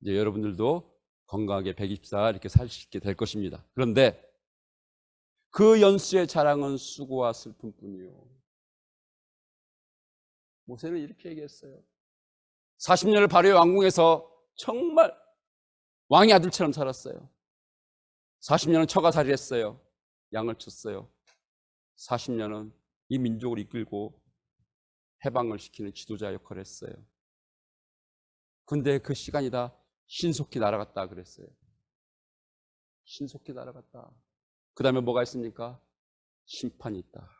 이제 여러분들도 건강하게 124 이렇게 살 수 있게 될 것입니다. 그런데 그 연수의 자랑은 수고와 슬픔뿐이요. 모세는 이렇게 얘기했어요. 40년을 바로의 왕궁에서 정말 왕의 아들처럼 살았어요. 40년은 처가살이를 했어요. 양을 쳤어요. 40년은 이 민족을 이끌고 해방을 시키는 지도자 역할을 했어요. 근데 그 시간이 다 신속히 날아갔다 그랬어요. 신속히 날아갔다. 그 다음에 뭐가 있습니까? 심판이 있다.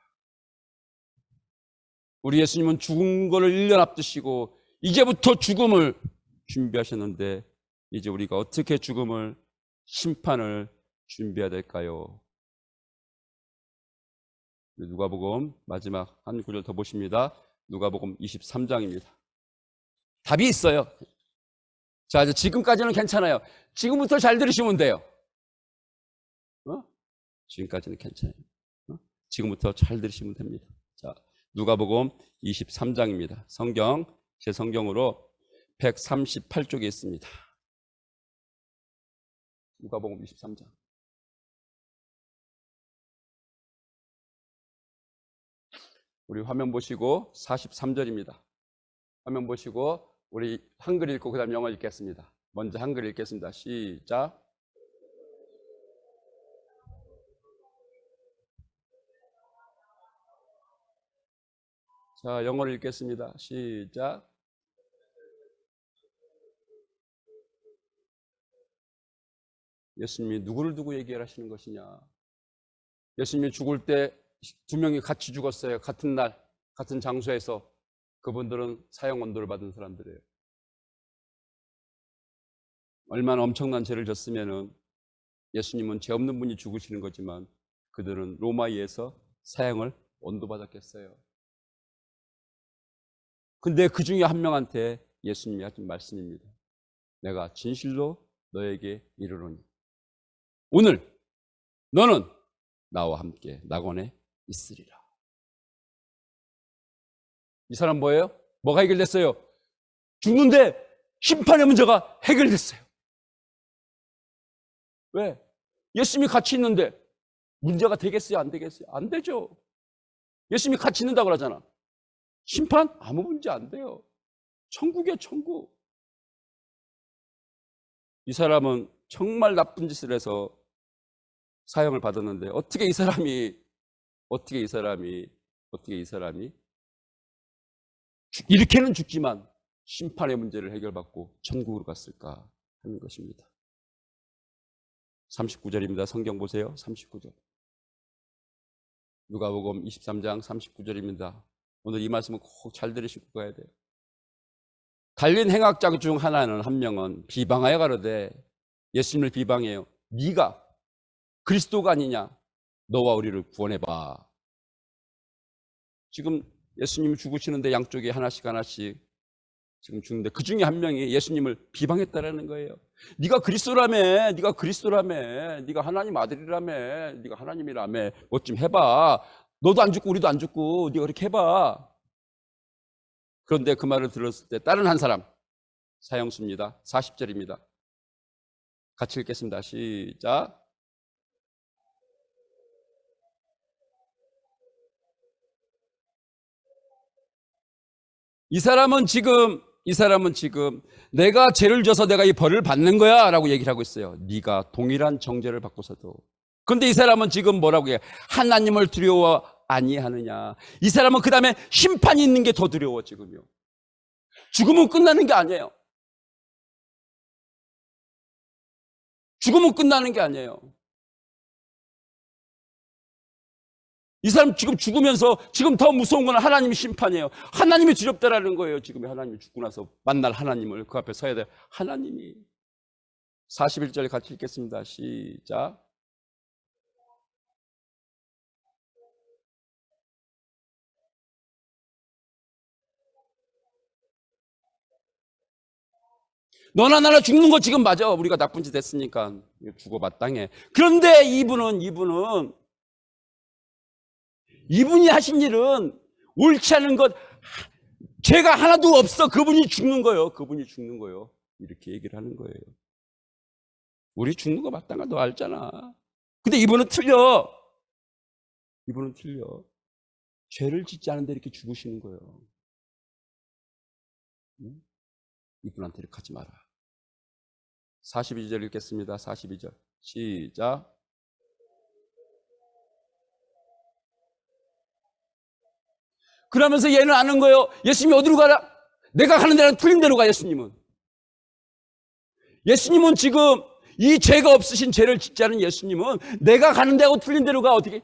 우리 예수님은 죽은 거를 1년 앞두시고 이제부터 죽음을 준비하셨는데 이제 우리가 어떻게 죽음을, 심판을 준비해야 될까요? 누가복음 마지막 한 구절 더 보십니다. 누가복음 23장입니다. 답이 있어요. 자, 이제 지금까지는 괜찮아요. 지금부터 잘 들으시면 돼요. 지금까지는 괜찮아요. 지금부터 잘 들으시면 됩니다. 자, 누가복음 23장입니다. 성경, 제 성경으로 138쪽에 있습니다. 누가복음 23장. 우리 화면 보시고 43절입니다. 화면 보시고 우리 한글 읽고 그 다음 영어 읽겠습니다. 먼저 한글 읽겠습니다. 시작. 자, 영어를 읽겠습니다. 시작. 예수님이 누구를 두고 얘기를 하시는 것이냐? 예수님이 죽을 때 두 명이 같이 죽었어요. 같은 날, 같은 장소에서. 그분들은 사형 언도를 받은 사람들이에요. 얼마나 엄청난 죄를 졌으면은 예수님은 죄 없는 분이 죽으시는 거지만 그들은 로마에서 사형을 언도받았겠어요. 근데 그 중에 한 명한테 예수님이 하신 말씀입니다. 내가 진실로 너에게 이르노니 오늘 너는 나와 함께 낙원에 있으리라. 이 사람 뭐예요? 뭐가 해결됐어요? 죽는데 심판의 문제가 해결됐어요. 왜? 예수님이 같이 있는데 문제가 되겠어요? 안 되겠어요? 안 되죠. 예수님이 같이 있는다고 그러잖아. 심판? 아무 문제 안 돼요. 천국이에요, 천국. 이 사람은 정말 나쁜 짓을 해서 사형을 받았는데 어떻게 이 사람이 이렇게는 죽지만 심판의 문제를 해결받고 천국으로 갔을까 하는 것입니다. 39절입니다. 성경 보세요. 39절. 누가복음 23장 39절입니다. 오늘 이 말씀은 꼭 잘 들으시고 가야 돼요. 달린 행악자 중 하나는 한 명은 비방하여 가로되 예수님을 비방해요. 네가 그리스도가 아니냐? 너와 우리를 구원해봐. 지금 예수님이 죽으시는데 양쪽에 하나씩 지금 죽는데 그 중에 한 명이 예수님을 비방했다라는 거예요. 네가 그리스도라며, 네가 하나님 아들이라며, 네가 하나님이라며, 뭐 좀 해봐. 너도 안 죽고 우리도 안 죽고 네가 그렇게 해봐. 그런데 그 말을 들었을 때 다른 한 사람, 사형수입니다. 40절입니다. 같이 읽겠습니다. 시작. 이 사람은 지금 내가 죄를 져서 내가 이 벌을 받는 거야 라고 얘기를 하고 있어요. 네가 동일한 정죄를 받고서도. 그런데 이 사람은 지금 뭐라고 해요? 하나님을 두려워 아니하느냐. 이 사람은 그 다음에 심판이 있는 게 더 두려워. 지금요. 죽으면 끝나는 게 아니에요. 죽으면 끝나는 게 아니에요. 이 사람 지금 죽으면서 지금 더 무서운 건 하나님의 심판이에요. 하나님이 두렵다라는 거예요. 지금 하나님이 죽고 나서 만날 하나님을 그 앞에 서야 돼요. 하나님이. 41절 같이 읽겠습니다. 시작. 너나 나나 죽는 거 지금 맞아. 우리가 나쁜 짓 했으니까 죽어 마땅해. 그런데 이분이 하신 일은 옳지 않은 것, 죄가 하나도 없어. 그분이 죽는 거예요. 이렇게 얘기를 하는 거예요. 우리 죽는 거 마땅하 너 알잖아. 근데 이분은 틀려. 죄를 짓지 않은데 이렇게 죽으시는 거예요. 이분한테 이렇게 하지 마라. 42절 읽겠습니다. 42절 시작. 그러면서 얘는 아는 거예요. 예수님이 어디로 가라? 내가 가는 데는 틀린 데로 가, 예수님은. 예수님은 지금 이 죄가 없으신 죄를 짓지 않은 예수님은 내가 가는 데하고 틀린 데로 가. 어떻게?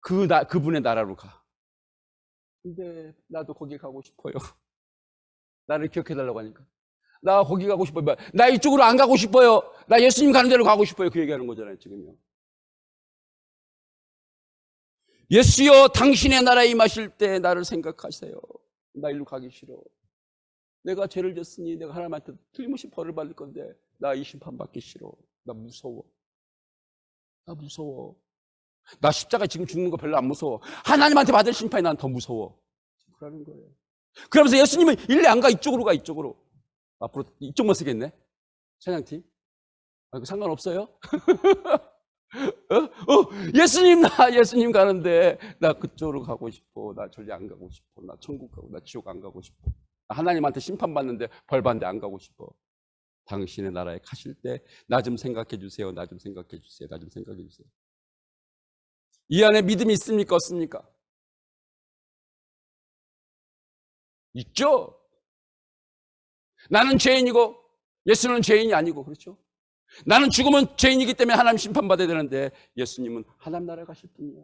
그분의 나라로 가. 근데 나도 거기 가고 싶어요. 나를 기억해달라고 하니까. 나 거기 가고 싶어요. 나 이쪽으로 안 가고 싶어요. 나 예수님 가는 데로 가고 싶어요. 그 얘기하는 거잖아요, 지금요. 예수여, 당신의 나라에 임하실 때 나를 생각하세요. 나 일로 가기 싫어. 내가 죄를 졌으니 내가 하나님한테 틀림없이 벌을 받을 건데 나 이 심판 받기 싫어. 나 무서워. 나 무서워. 나 십자가 지금 죽는 거 별로 안 무서워. 하나님한테 받을 심판이 난 더 무서워. 그러는 거예요. 그러면서 예수님은 일리 안 가. 이쪽으로 가. 이쪽으로. 앞으로 이쪽만 쓰겠네. 찬양팀. 이거 상관없어요? 예수님 가는데 나 그쪽으로 가고 싶어. 나 절대 안 가고 싶어. 나 천국 가고 나 지옥 안 가고 싶어. 하나님한테 심판받는데 벌 받는데 안 가고 싶어. 당신의 나라에 가실 때 나 좀 생각해 주세요. 나 좀 생각해 주세요. 나 좀 생각해 주세요. 이 안에 믿음이 있습니까? 없습니까? 있죠? 나는 죄인이고 예수는 죄인이 아니고, 그렇죠? 나는 죽으면 죄인이기 때문에 하나님 심판받아야 되는데 예수님은 하나님 나라에 가실 분이야.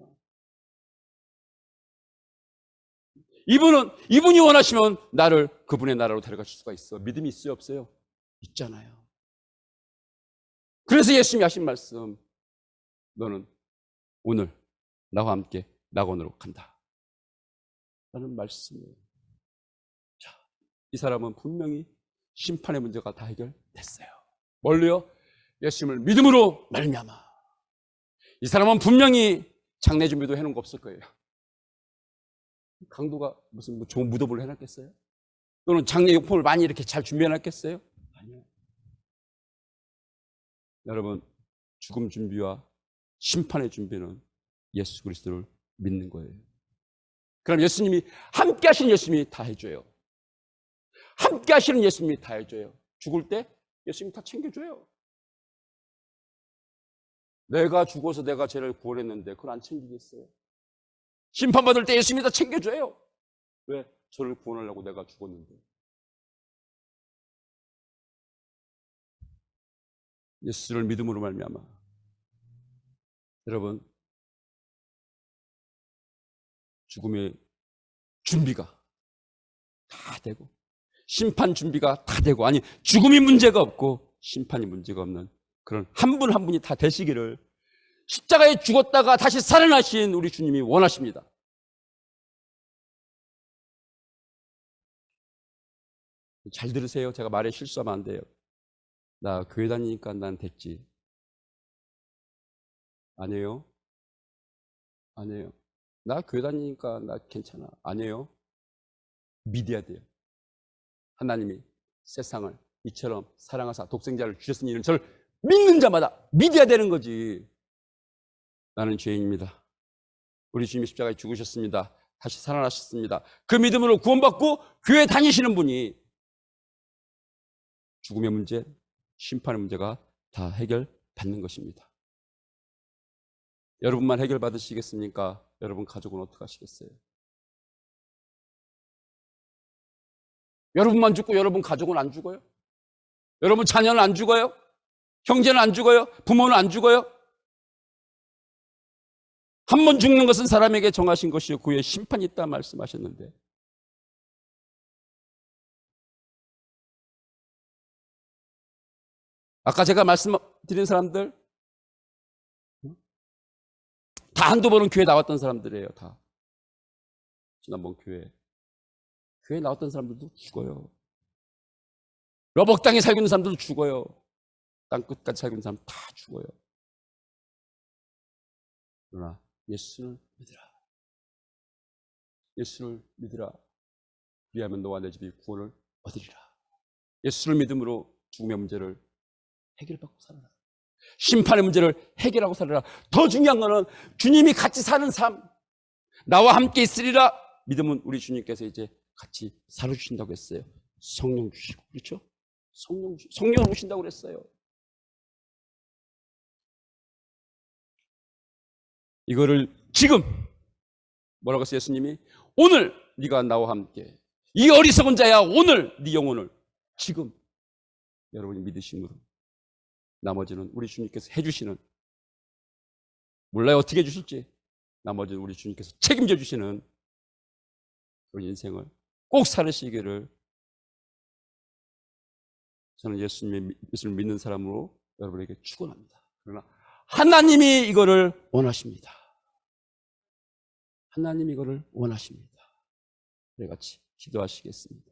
이분이 원하시면 나를 그분의 나라로 데려가실 수가 있어. 믿음이 있어요, 없어요? 있잖아요. 그래서 예수님이 하신 말씀, 너는 오늘 나와 함께 낙원으로 간다 라는 말씀이에요. 자, 이 사람은 분명히 심판의 문제가 다 해결됐어요. 뭘로요? 예수님을 믿음으로 말미암아. 이 사람은 분명히 장례 준비도 해놓은 거 없을 거예요. 강도가 무슨 좋은 무덤을 해놨겠어요? 또는 장례 용품을 많이 이렇게 잘 준비해놨겠어요? 아니요. 여러분, 죽음 준비와 심판의 준비는 예수 그리스도를 믿는 거예요. 그럼 예수님이, 함께 하시는 예수님이 다 해줘요. 함께 하시는 예수님이 다 해줘요. 죽을 때 예수님이 다 챙겨줘요. 내가 죽어서 내가 죄를 구원했는데 그걸 안 챙기겠어요? 심판받을 때 예수님이 다 챙겨줘요. 왜? 저를 구원하려고 내가 죽었는데. 예수를 믿음으로 말미암아. 여러분, 죽음의 준비가 다 되고 심판 준비가 다 되고, 아니 죽음이 문제가 없고 심판이 문제가 없는 그런 한 분 한 분이 다 되시기를 십자가에 죽었다가 다시 살아나신 우리 주님이 원하십니다. 잘 들으세요. 제가 말에 실수하면 안 돼요. 나 교회 다니니까 난 됐지. 아니에요. 아니에요. 나 교회 다니니까 나 괜찮아. 아니에요. 믿어야 돼요. 하나님이 세상을 이처럼 사랑하사 독생자를 주셨으니 이는 저를 믿는 자마다 믿어야 되는 거지. 나는 죄인입니다. 우리 주님이 십자가에 죽으셨습니다. 다시 살아나셨습니다. 그 믿음으로 구원받고 교회 다니시는 분이 죽음의 문제, 심판의 문제가 다 해결받는 것입니다. 여러분만 해결받으시겠습니까? 여러분 가족은 어떻게 하시겠어요? 여러분만 죽고 여러분 가족은 안 죽어요? 여러분 자녀는 안 죽어요? 형제는 안 죽어요? 부모는 안 죽어요? 한 번 죽는 것은 사람에게 정하신 것이요 그 후에 심판이 있다 말씀하셨는데, 아까 제가 말씀드린 사람들 다 한두 번은 교회 나왔던 사람들이에요. 다 지난번 교회 나왔던 사람들도 죽어요. 러벅 땅에 살고 있는 사람들도 죽어요. 땅 끝까지 살고 있는 사람 다 죽어요. 그러나 예수를 믿으라. 예수를 믿으라. 그리하면 너와 내 집이 구원을 얻으리라. 예수를 믿음으로 죽음의 문제를 해결받고 살아라. 심판의 문제를 해결하고 살아라. 더 중요한 거는 주님이 같이 사는 삶. 나와 함께 있으리라. 믿음은 우리 주님께서 이제 같이 살아주신다고 했어요. 성령 주시고, 그렇죠? 성령 오신다고 그랬어요. 이거를 지금 뭐라고 했어요? 예수님이 오늘 네가 나와 함께. 이 어리석은 자야, 오늘 네 영혼을 지금 여러분이 믿으심으로 나머지는 우리 주님께서 해주시는, 몰라요 어떻게 해주실지, 나머지는 우리 주님께서 책임져 주시는 그런 인생을 꼭 살으시기를 저는 예수님을 믿는 사람으로 여러분에게 축원합니다. 그러나 하나님이 이거를 원하십니다. 하나님이 이거를 원하십니다. 우리 같이 기도하시겠습니다.